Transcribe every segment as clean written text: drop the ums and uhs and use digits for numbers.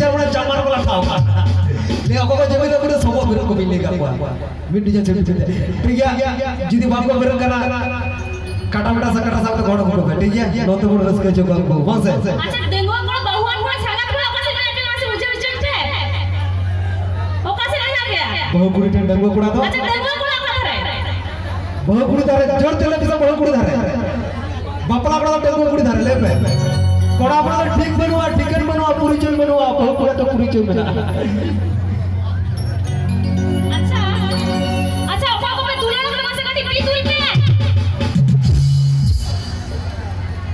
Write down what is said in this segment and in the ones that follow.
चा बड़ा चमार वाला ठाव ले अको को जमी तो सब बिर को मिले का मिट्टी जा चली चली ठीक है जिदी बाप को बिर करा काटा बेटा सा तो घोड़ा घोड़ा ठीक है नो तो रस के जो को कौन से अच्छा डेंगू को बहुआन को छागा को ओका से ना से उजे उजे थे ओका से नहीं आ गया बहु कुड़ी डेंगू कुड़ा तो अच्छा डेंगू को का धरे बहु कुड़ी धारे जड़ चले के बहु कुड़ी धारे बापला बड़ा डेंगू कुड़ी धारे ले पे कोड़ा बड़ा ठीक बनवा टिकट बनवा पूरी चोई बनवा बहु कुड़ा तो पूरी चोई बना अच्छा अच्छा ओका को पे दूल्हे लोग से काटी पड़ी दूल पे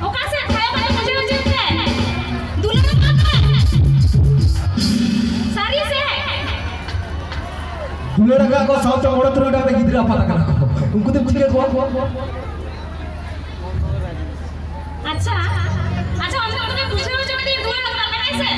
ओका से खाए वाले मुझे उजे थे दूल्हे लोग सारी से दूल्हे लगा को साउथ मोड़ तो उड़ा पे गिदरा पता करा उनको तो पूछ के को अच्छा अच्छा हम लोग ने पूछे हो जो कि दूल्हे लोग करना कैसे